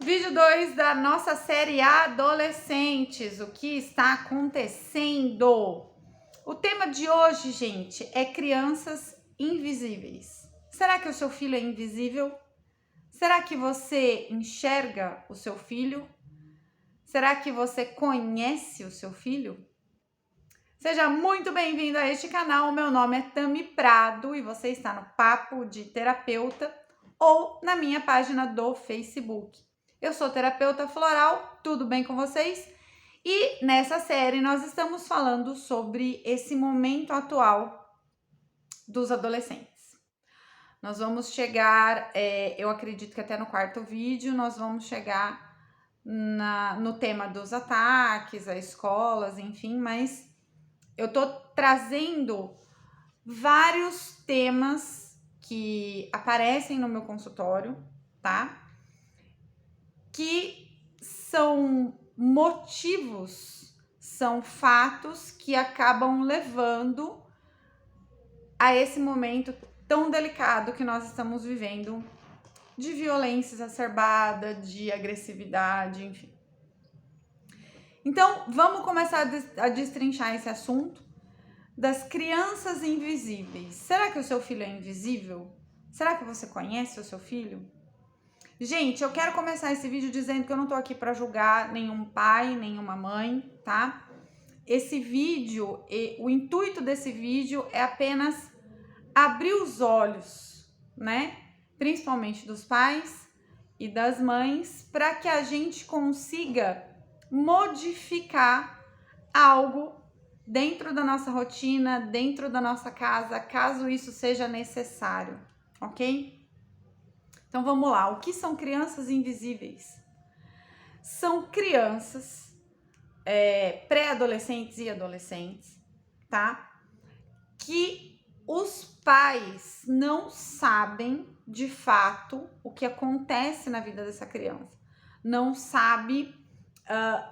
Vídeo 2 da nossa série Adolescentes, o que está acontecendo? O tema de hoje, gente, é crianças invisíveis. Será que o seu filho é invisível? Será que você enxerga o seu filho? Será que você conhece o seu filho? Seja muito bem-vindo a este canal, meu nome é Tami Prado e você está no Papo de Terapeuta ou na minha página do Facebook. Eu sou terapeuta floral, tudo bem com vocês? E nessa série nós estamos falando sobre esse momento atual dos adolescentes. Nós vamos chegar, eu acredito que até no quarto vídeo, nós vamos chegar no tema dos ataques a escolas, enfim, mas eu tô trazendo vários temas que aparecem no meu consultório, tá? Que são motivos, são fatos que acabam levando a esse momento tão delicado que nós estamos vivendo, de violência exacerbada, de agressividade, enfim. Então, vamos começar a destrinchar esse assunto das crianças invisíveis. Será que o seu filho é invisível? Será que você conhece o seu filho? Gente, eu quero começar esse vídeo dizendo que eu não tô aqui para julgar nenhum pai, nenhuma mãe, tá? Esse vídeo, o intuito desse vídeo é apenas abrir os olhos, né? Principalmente dos pais e das mães, para que a gente consiga modificar algo dentro da nossa rotina, dentro da nossa casa, caso isso seja necessário, ok? Então vamos lá, o que são crianças invisíveis? São crianças pré-adolescentes e adolescentes, tá? Que os pais não sabem de fato o que acontece na vida dessa criança. Não sabe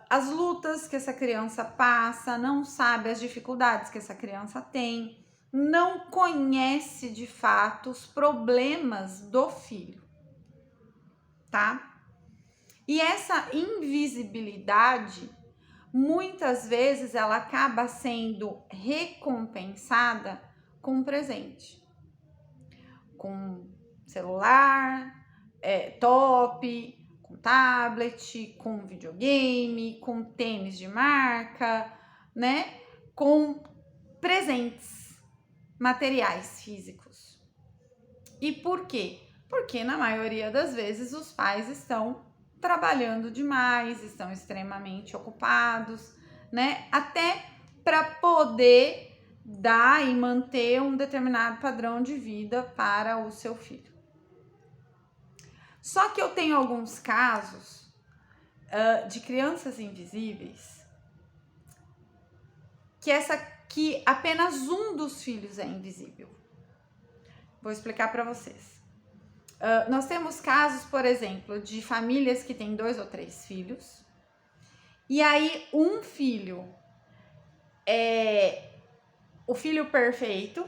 as lutas que essa criança passa, não sabe as dificuldades que essa criança tem, não conhece de fato os problemas do filho, tá? E essa invisibilidade, muitas vezes, ela acaba sendo recompensada com um presente, com celular, top, com tablet, com videogame, com tênis de marca, né? Com presentes materiais físicos. E por quê? Porque na maioria das vezes os pais estão trabalhando demais, estão extremamente ocupados, né? Até para poder dar e manter um determinado padrão de vida para o seu filho. Só que eu tenho alguns casos de crianças invisíveis que apenas um dos filhos é invisível. Vou explicar para vocês. Nós temos casos, por exemplo, de famílias que têm 2 ou 3 filhos, e aí um filho é o filho perfeito,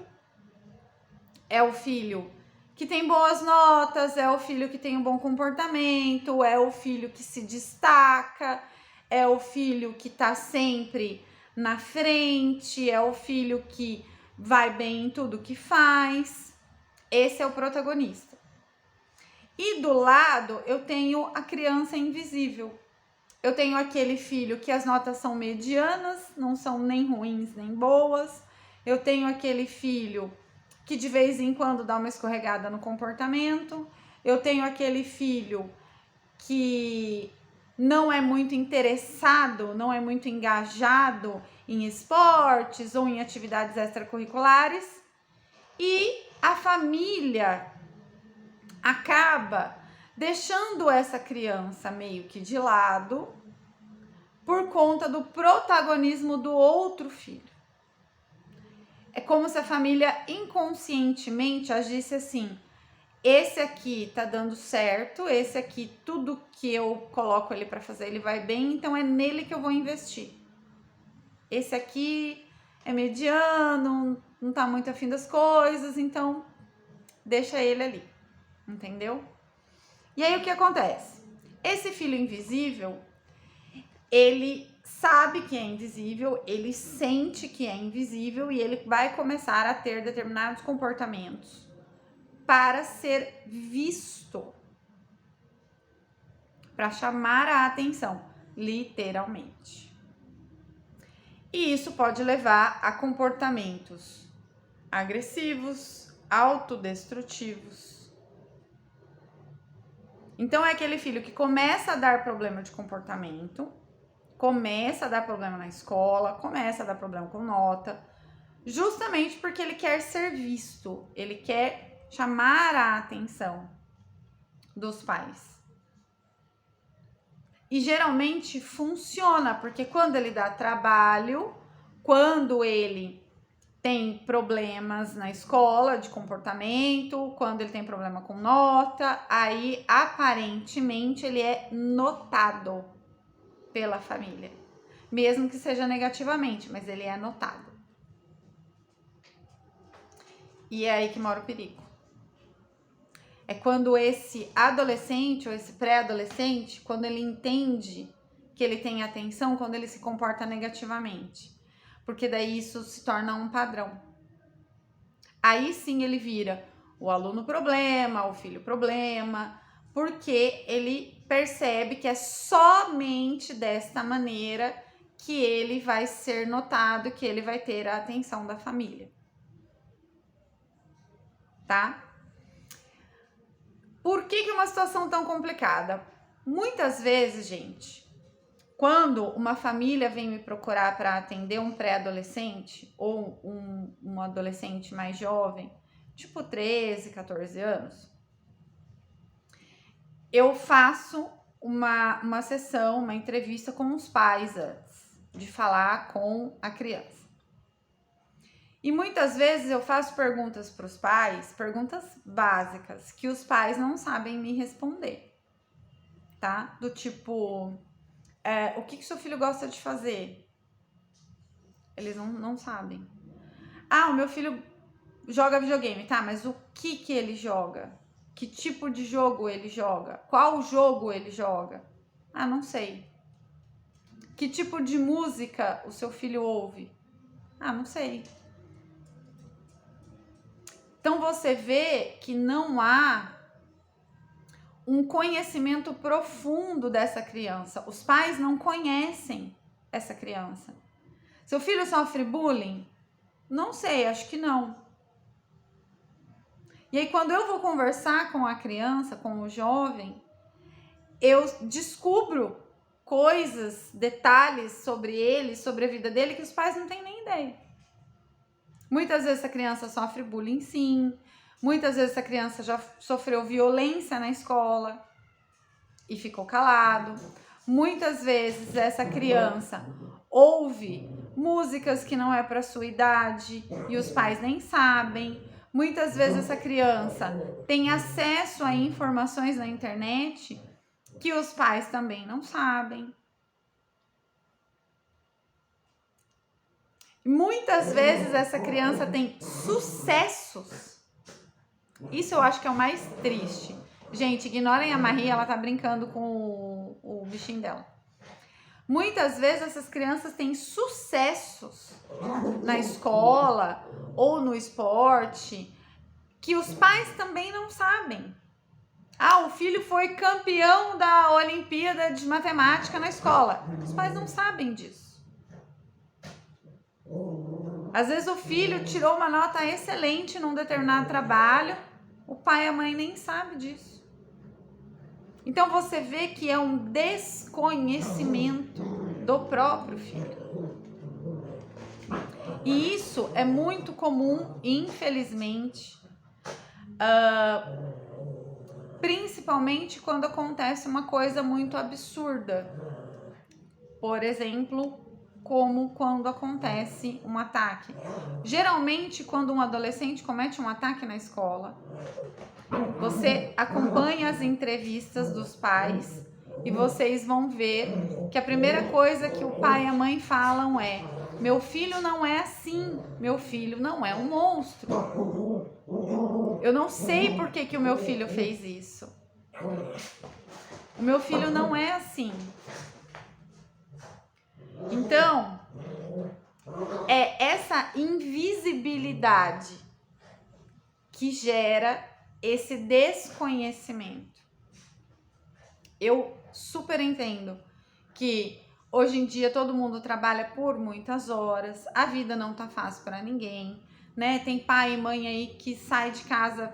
é o filho que tem boas notas, é o filho que tem um bom comportamento, é o filho que se destaca, é o filho que tá sempre na frente, é o filho que vai bem em tudo que faz. Esse é o protagonista. E do lado eu tenho a criança invisível. Eu tenho aquele filho que as notas são medianas, não são nem ruins nem boas. Eu tenho aquele filho que de vez em quando dá uma escorregada no comportamento. Eu tenho aquele filho que não é muito interessado, não é muito engajado em esportes ou em atividades extracurriculares. E a família acaba deixando essa criança meio que de lado por conta do protagonismo do outro filho. É como se a família inconscientemente agisse assim: esse aqui tá dando certo, esse aqui tudo que eu coloco ele para fazer ele vai bem, então é nele que eu vou investir. Esse aqui é mediano, não tá muito afim das coisas, então deixa ele ali, entendeu? E aí o que acontece? Esse filho invisível, ele sabe que é invisível, ele sente que é invisível e ele vai começar a ter determinados comportamentos para ser visto, para chamar a atenção, literalmente. E isso pode levar a comportamentos agressivos, autodestrutivos. Então é aquele filho que começa a dar problema de comportamento, começa a dar problema na escola, começa a dar problema com nota, justamente porque ele quer ser visto, ele quer chamar a atenção dos pais. E geralmente funciona, porque quando ele dá trabalho, quando ele tem problemas na escola de comportamento, quando ele tem problema com nota, aí aparentemente ele é notado pela família, mesmo que seja negativamente, mas ele é notado. E é aí que mora o perigo. É quando esse adolescente ou esse pré-adolescente, quando ele entende que ele tem atenção, quando ele se comporta negativamente. Porque daí isso se torna um padrão. Aí sim ele vira o aluno problema, o filho problema, porque ele percebe que é somente desta maneira que ele vai ser notado, que ele vai ter a atenção da família. Tá? Por que uma situação tão complicada? Muitas vezes, gente, quando uma família vem me procurar para atender um pré-adolescente ou um adolescente mais jovem, tipo 13, 14 anos, eu faço uma sessão, uma entrevista com os pais antes de falar com a criança. E muitas vezes eu faço perguntas para os pais, perguntas básicas, que os pais não sabem me responder, tá? Do tipo, o que seu filho gosta de fazer? Eles não sabem. Ah, o meu filho joga videogame, tá? Mas o que ele joga? Que tipo de jogo ele joga? Qual jogo ele joga? Ah, não sei. Que tipo de música o seu filho ouve? Ah, não sei. Então você vê que não há um conhecimento profundo dessa criança. Os pais não conhecem essa criança. Seu filho sofre bullying? Não sei, acho que não. E aí quando eu vou conversar com a criança, com o jovem, eu descubro coisas, detalhes sobre ele, sobre a vida dele, que os pais não têm nem ideia. Muitas vezes a criança sofre bullying, sim. Muitas vezes a criança já sofreu violência na escola e ficou calado. Muitas vezes essa criança ouve músicas que não é para sua idade e os pais nem sabem. Muitas vezes essa criança tem acesso a informações na internet que os pais também não sabem. Muitas vezes essa criança tem sucessos. Isso eu acho que é o mais triste. Gente, ignorem a Maria, ela tá brincando com o bichinho dela. Muitas vezes essas crianças têm sucessos na escola ou no esporte que os pais também não sabem. Ah, o filho foi campeão da Olimpíada de Matemática na escola. Os pais não sabem disso. Às vezes o filho tirou uma nota excelente num determinado trabalho, o pai e a mãe nem sabem disso. Então você vê que é um desconhecimento do próprio filho. E isso é muito comum, infelizmente, principalmente quando acontece uma coisa muito absurda. Por exemplo, como quando acontece um ataque. Geralmente, quando um adolescente comete um ataque na escola, você acompanha as entrevistas dos pais e vocês vão ver que a primeira coisa que o pai e a mãe falam é: meu filho não é assim, meu filho não é um monstro. Eu não sei por que o meu filho fez isso. O meu filho não é assim. Então, é essa invisibilidade que gera esse desconhecimento. Eu super entendo que hoje em dia todo mundo trabalha por muitas horas, a vida não tá fácil para ninguém, né? Tem pai e mãe aí que sai de casa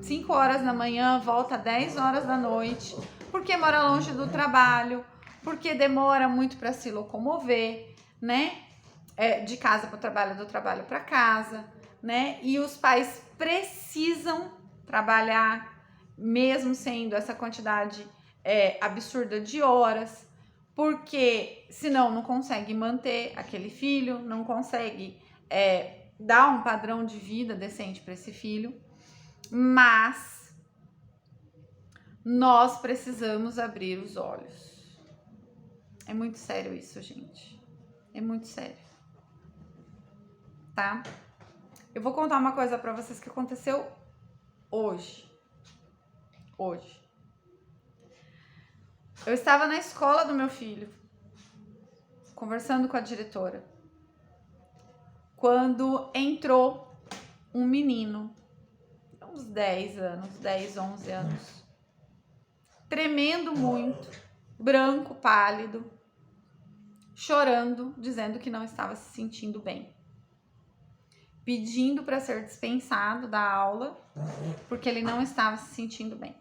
5 horas da manhã, volta 10 horas da noite, porque mora longe do trabalho, porque demora muito para se locomover, né? De casa para o trabalho, do trabalho para casa, né? E os pais precisam trabalhar, mesmo sendo essa quantidade absurda de horas, porque senão não consegue manter aquele filho, não consegue dar um padrão de vida decente para esse filho. Mas nós precisamos abrir os olhos. É muito sério isso, gente. É muito sério. Tá? Eu vou contar uma coisa pra vocês que aconteceu hoje. Hoje. Eu estava na escola do meu filho, conversando com a diretora, quando entrou um menino, uns 10 anos, 10, 11 anos, tremendo muito, branco, pálido, chorando, dizendo que não estava se sentindo bem, pedindo para ser dispensado da aula, porque ele não estava se sentindo bem.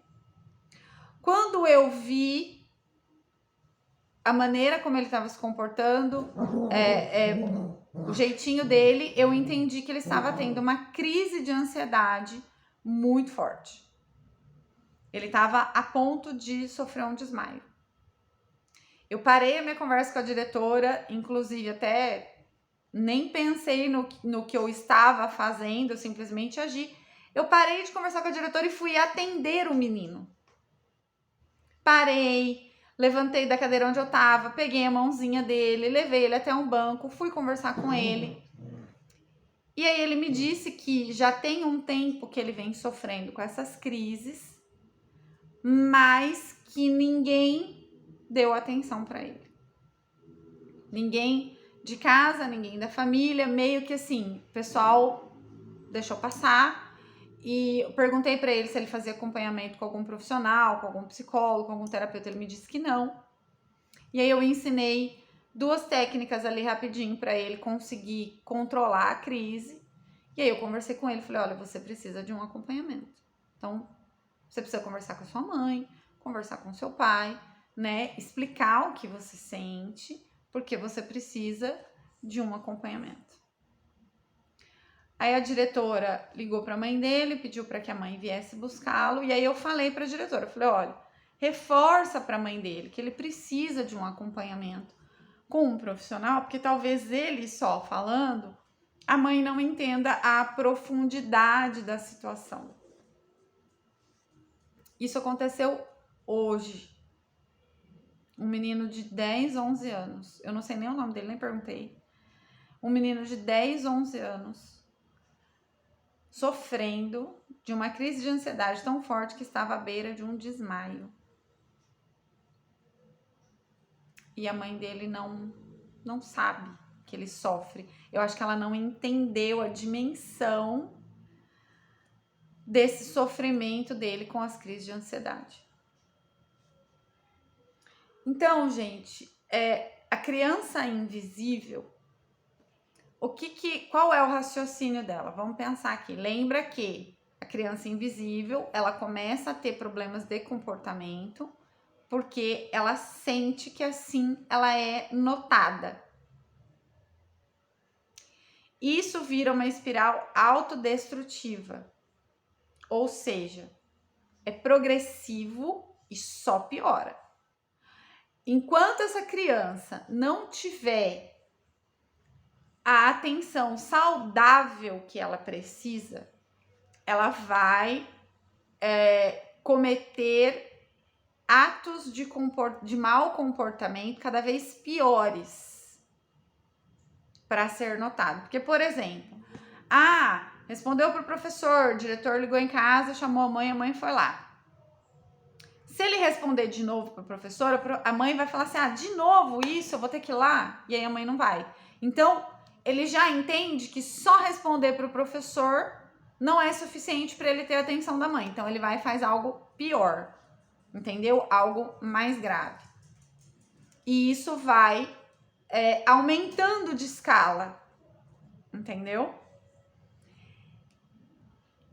Quando eu vi a maneira como ele estava se comportando, o jeitinho dele, eu entendi que ele estava tendo uma crise de ansiedade muito forte. Ele estava a ponto de sofrer um desmaio. Eu parei a minha conversa com a diretora, inclusive até nem pensei no que eu estava fazendo, eu simplesmente agi. Eu parei de conversar com a diretora e fui atender o menino. Parei, levantei da cadeira onde eu estava, peguei a mãozinha dele, levei ele até um banco, fui conversar com ele. E aí ele me disse que já tem um tempo que ele vem sofrendo com essas crises, mas que ninguém deu atenção para ele. Ninguém de casa, ninguém da família, meio que assim, o pessoal deixou passar. E eu perguntei para ele se ele fazia acompanhamento com algum profissional, com algum psicólogo, com algum terapeuta. Ele me disse que não. E aí eu ensinei 2 técnicas ali rapidinho para ele conseguir controlar a crise. E aí eu conversei com ele, falei, olha, você precisa de um acompanhamento. Então, você precisa conversar com a sua mãe, conversar com o seu pai, né? Explicar o que você sente, porque você precisa de um acompanhamento. Aí a diretora ligou para a mãe dele, pediu para que a mãe viesse buscá-lo, e aí eu falei para a diretora, falei, olha, reforça para a mãe dele que ele precisa de um acompanhamento com um profissional, porque talvez ele só falando, a mãe não entenda a profundidade da situação. Isso aconteceu hoje. Um menino de 10, 11 anos, eu não sei nem o nome dele, nem perguntei. Um menino de 10, 11 anos, sofrendo de uma crise de ansiedade tão forte que estava à beira de um desmaio. E a mãe dele não sabe que ele sofre. Eu acho que ela não entendeu a dimensão desse sofrimento dele com as crises de ansiedade. Então, gente, a criança invisível, qual é o raciocínio dela? Vamos pensar aqui. Lembra que a criança invisível, ela começa a ter problemas de comportamento porque ela sente que assim ela é notada. Isso vira uma espiral autodestrutiva. Ou seja, é progressivo e só piora. Enquanto essa criança não tiver a atenção saudável que ela precisa, ela vai cometer atos de mau comportamento cada vez piores para ser notado. Porque, por exemplo, respondeu para o professor, o diretor ligou em casa, chamou a mãe foi lá. Se ele responder de novo para a professora, a mãe vai falar assim, ah, de novo isso, eu vou ter que ir lá, e aí a mãe não vai. Então, ele já entende que só responder para o professor não é suficiente para ele ter a atenção da mãe. Então, ele vai e faz algo pior, entendeu? Algo mais grave. E isso vai aumentando de escala, entendeu?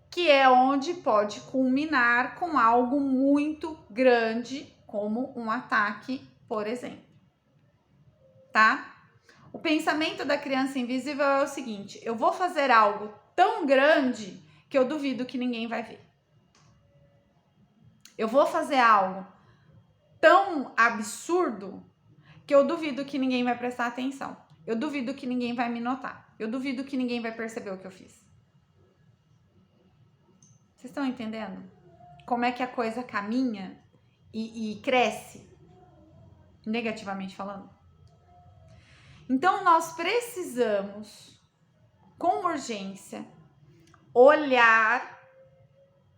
Que é onde pode culminar com algo muito grande, como um ataque, por exemplo. Tá? O pensamento da criança invisível é o seguinte: eu vou fazer algo tão grande que eu duvido que ninguém vai ver. Eu vou fazer algo tão absurdo que eu duvido que ninguém vai prestar atenção. Eu duvido que ninguém vai me notar. Eu duvido que ninguém vai perceber o que eu fiz. Vocês estão entendendo? Como é que a coisa caminha e cresce, negativamente falando? Então, nós precisamos, com urgência, olhar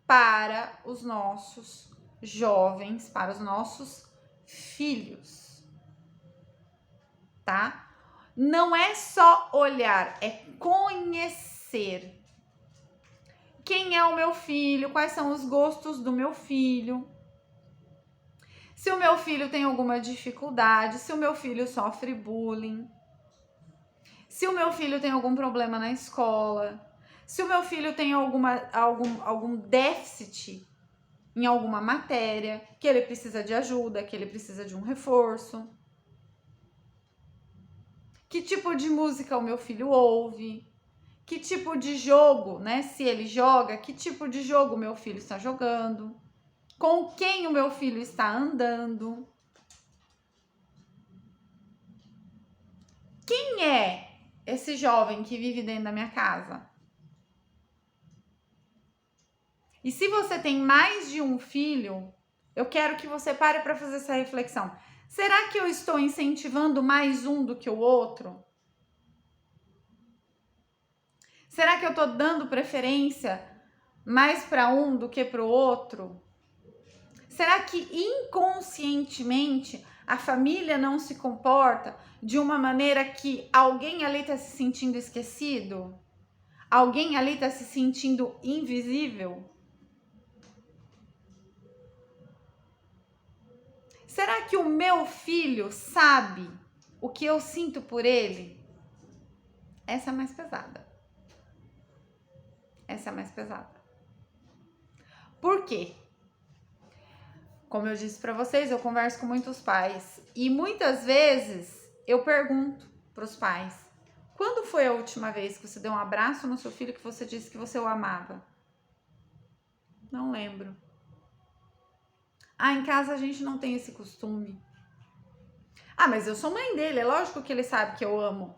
para os nossos jovens, para os nossos filhos, tá? Não é só olhar, é conhecer. Quem é o meu filho? Quais são os gostos do meu filho? Se o meu filho tem alguma dificuldade, se o meu filho sofre bullying, se o meu filho tem algum problema na escola, se o meu filho tem algum déficit em alguma matéria, que ele precisa de ajuda, que ele precisa de um reforço. Que tipo de música o meu filho ouve? Que tipo de jogo, né? Se ele joga, que tipo de jogo o meu filho está jogando? Com quem o meu filho está andando? Quem é esse jovem que vive dentro da minha casa? E se você tem mais de um filho, eu quero que você pare para fazer essa reflexão. Será que eu estou incentivando mais um do que o outro? Será que eu estou dando preferência mais para um do que para o outro? Será que inconscientemente a família não se comporta de uma maneira que alguém ali está se sentindo esquecido? Alguém ali está se sentindo invisível? Será que o meu filho sabe o que eu sinto por ele? Essa é mais pesada. Essa é mais pesada. Por quê? Como eu disse para vocês, eu converso com muitos pais e muitas vezes eu pergunto para os pais: quando foi a última vez que você deu um abraço no seu filho que você disse que você o amava? Não lembro. Ah, em casa a gente não tem esse costume. Ah, mas eu sou mãe dele, é lógico que ele sabe que eu amo.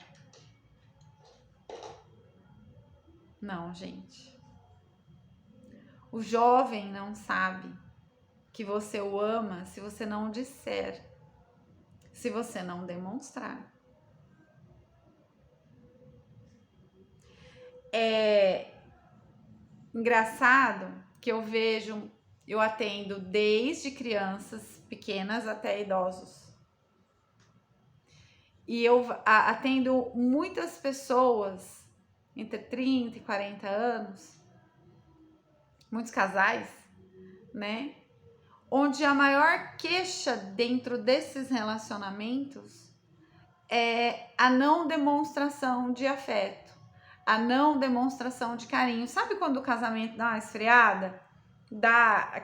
Não, gente. O jovem não sabe que você o ama se você não disser, se você não demonstrar. É engraçado que eu atendo desde crianças pequenas até idosos. E eu atendo muitas pessoas entre 30 e 40 anos, muitos casais, né? Onde a maior queixa dentro desses relacionamentos é a não demonstração de afeto, a não demonstração de carinho. Sabe quando o casamento dá uma esfriada?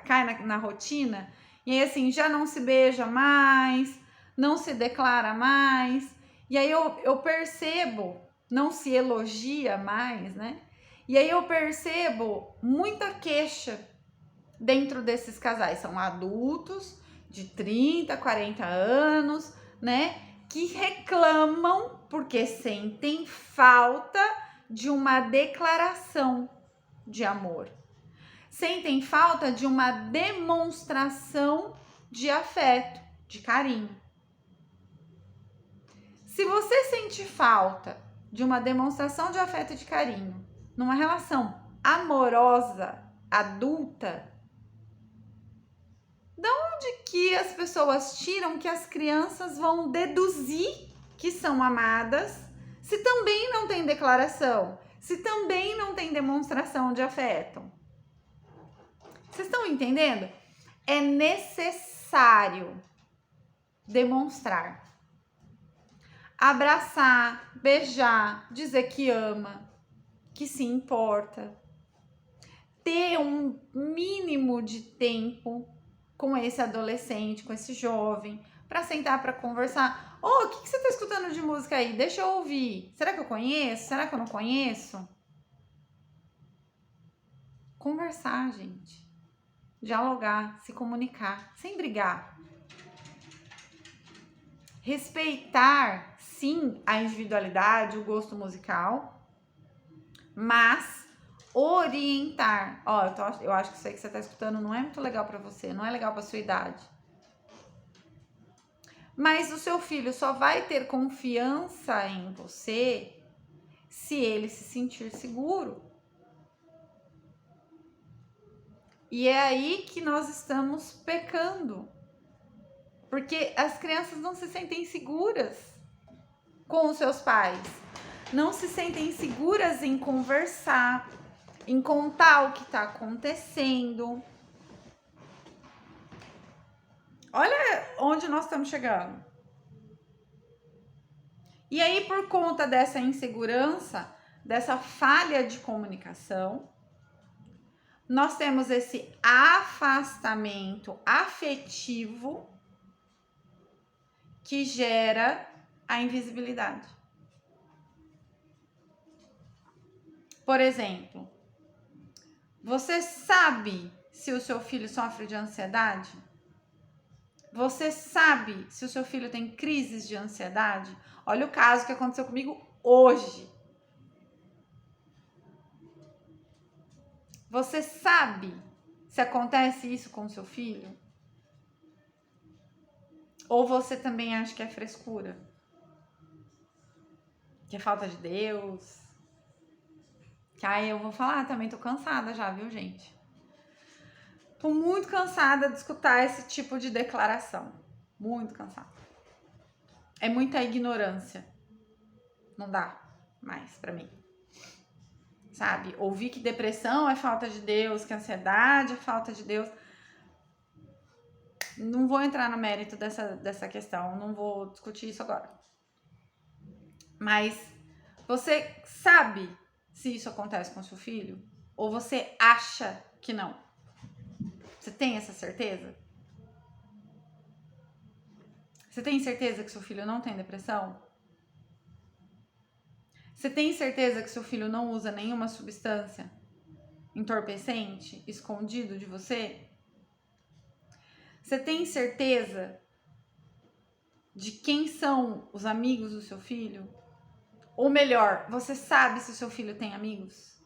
Cai na rotina? E aí assim, já não se beija mais, não se declara mais. E aí eu percebo, não se elogia mais, né? E aí eu percebo muita queixa dentro desses casais. São adultos de 30, 40 anos, né? Que reclamam porque sentem falta de uma declaração de amor. Sentem falta de uma demonstração de afeto, de carinho. Se você sente falta de uma demonstração de afeto e de carinho numa relação amorosa, adulta, dá onde que as pessoas tiram que as crianças vão deduzir que são amadas se também não tem declaração, se também não tem demonstração de afeto? Vocês estão entendendo? É necessário demonstrar. Abraçar, beijar, dizer que ama, que se importa. Ter um mínimo de tempo com esse adolescente, com esse jovem, para sentar para conversar. O que você tá escutando de música aí? Deixa eu ouvir. Será que eu conheço? Será que eu não conheço? Conversar, gente. Dialogar, se comunicar, sem brigar. Respeitar, sim, a individualidade, o gosto musical, mas orientar. Eu acho que isso aí que você tá escutando não é muito legal para você, não é legal para sua idade. Mas o seu filho só vai ter confiança em você se ele se sentir seguro. E é aí que nós estamos pecando. Porque as crianças não se sentem seguras com os seus pais. Não se sentem seguras em conversar, em contar o que está acontecendo. Olha onde nós estamos chegando. E aí, por conta dessa insegurança, dessa falha de comunicação, nós temos esse afastamento afetivo que gera a invisibilidade. Por exemplo, você sabe se o seu filho sofre de ansiedade? Você sabe se o seu filho tem crises de ansiedade? Olha o caso que aconteceu comigo hoje. Você sabe se acontece isso com o seu filho? Ou você também acha que é frescura? Que é falta de Deus? Que aí eu vou falar, também tô cansada já, viu, gente? Tô muito cansada de escutar esse tipo de declaração. Muito cansada. É muita ignorância. Não dá mais pra mim. Sabe? Ouvir que depressão é falta de Deus, que ansiedade é falta de Deus. Não vou entrar no mérito dessa questão, não vou discutir isso agora. Mas você sabe se isso acontece com seu filho? Ou você acha que não? Você tem essa certeza? Você tem certeza que seu filho não tem depressão? Você tem certeza que seu filho não usa nenhuma substância entorpecente escondido de você? Você tem certeza de quem são os amigos do seu filho? Ou melhor, você sabe se o seu filho tem amigos?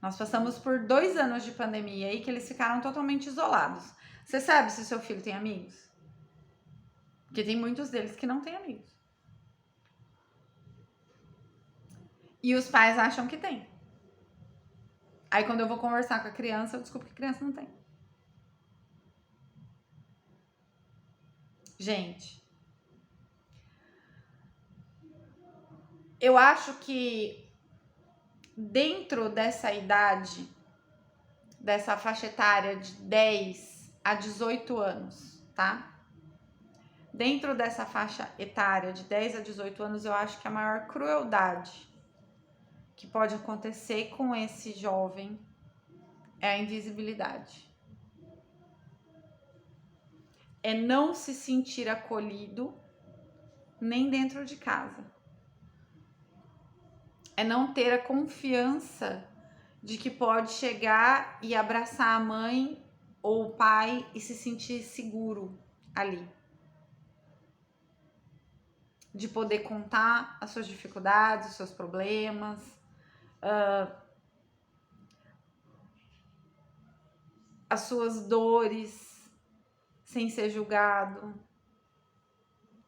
Nós passamos por 2 anos de pandemia aí que eles ficaram totalmente isolados. Você sabe se o seu filho tem amigos? Porque tem muitos deles que não têm amigos. E os pais acham que tem. Aí quando eu vou conversar com a criança, eu descubro que a criança não tem. Gente, eu acho que dentro dessa idade, dessa faixa etária de 10 a 18 anos, tá? Dentro dessa faixa etária de 10 a 18 anos, eu acho que a maior crueldade que pode acontecer com esse jovem é a invisibilidade. É não se sentir acolhido nem dentro de casa. É não ter a confiança de que pode chegar e abraçar a mãe ou o pai e se sentir seguro ali. De poder contar as suas dificuldades, os seus problemas, as suas dores, sem ser julgado.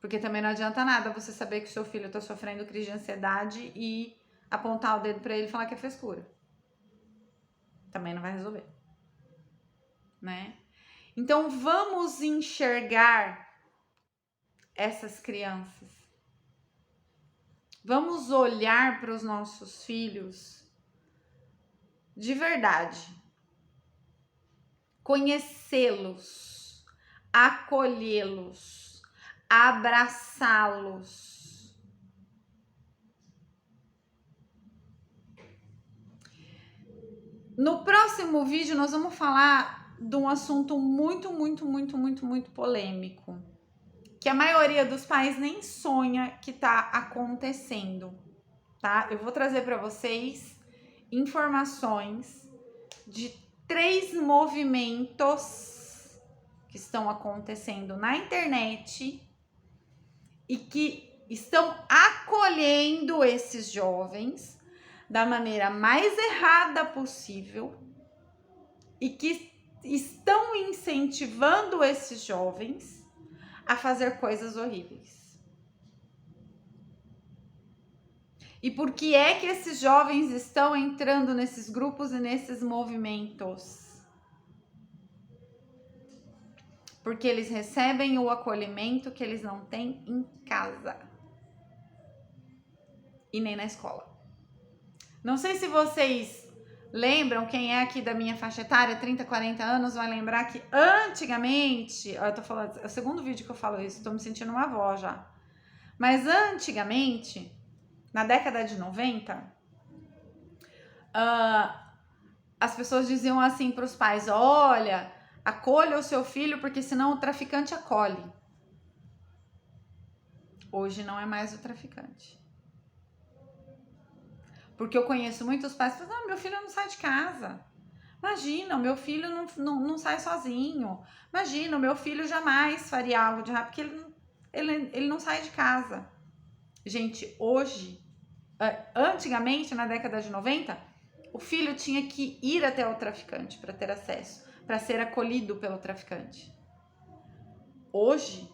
Porque também não adianta nada você saber que o seu filho está sofrendo crise de ansiedade e apontar o dedo para ele e falar que é frescura. Também não vai resolver, né? Então, vamos enxergar essas crianças. Vamos olhar para os nossos filhos de verdade. Conhecê-los, acolhê-los, abraçá-los. No próximo vídeo, nós vamos falar de um assunto muito polêmico, que a maioria dos pais nem sonha que tá acontecendo, tá? Eu vou trazer para vocês informações de 3 movimentos que estão acontecendo na internet e que estão acolhendo esses jovens da maneira mais errada possível e que estão incentivando esses jovens a fazer coisas horríveis. E por que é que esses jovens estão entrando nesses grupos e nesses movimentos? Porque eles recebem o acolhimento que eles não têm em casa e nem na escola. Não sei se vocês lembram, quem é aqui da minha faixa etária, 30, 40 anos, vai lembrar que antigamente, eu tô falando, é o segundo vídeo que eu falo isso, tô me sentindo uma avó já. Mas antigamente, na década de 90, as pessoas diziam assim para os pais: olha, acolha o seu filho porque senão o traficante acolhe. Hoje não é mais o traficante. Porque eu conheço muitos pais que falam: meu filho não sai de casa. Imagina, o meu filho não sai sozinho. Imagina, o meu filho jamais faria algo de errado porque ele não sai de casa. Gente, hoje, antigamente, na década de 90, o filho tinha que ir até o traficante para ter acesso, para ser acolhido pelo traficante. Hoje,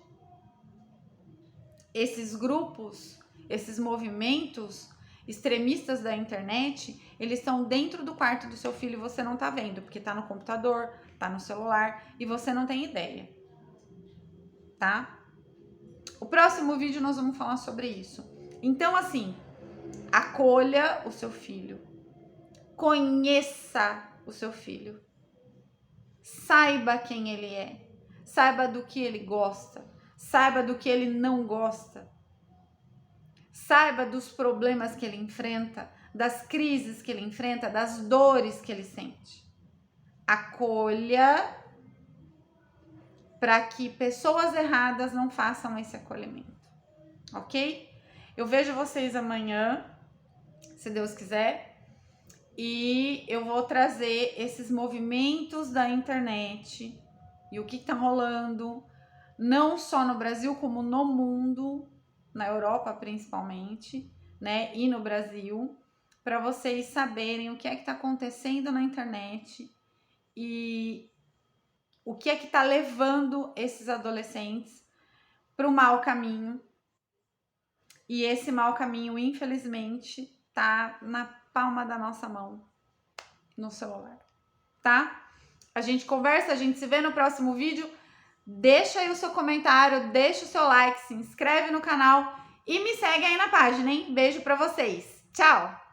esses grupos, esses movimentos extremistas da internet, eles estão dentro do quarto do seu filho e você não tá vendo, porque tá no computador, tá no celular e você não tem ideia, tá? O próximo vídeo nós vamos falar sobre isso. Então, assim, acolha o seu filho, conheça o seu filho, saiba quem ele é, saiba do que ele gosta, saiba do que ele não gosta. Saiba dos problemas que ele enfrenta, das crises que ele enfrenta, das dores que ele sente. Acolha para que pessoas erradas não façam esse acolhimento, ok? Eu vejo vocês amanhã, se Deus quiser, e eu vou trazer esses movimentos da internet e o que tá rolando, não só no Brasil, como no mundo, na Europa principalmente, né, e no Brasil, para vocês saberem o que é que está acontecendo na internet e o que é que está levando esses adolescentes para o mau caminho. E esse mau caminho, infelizmente, tá na palma da nossa mão, no celular, tá? A gente conversa, a gente se vê no próximo vídeo. Deixa aí o seu comentário, deixa o seu like, se inscreve no canal e me segue aí na página, hein? Beijo pra vocês. Tchau!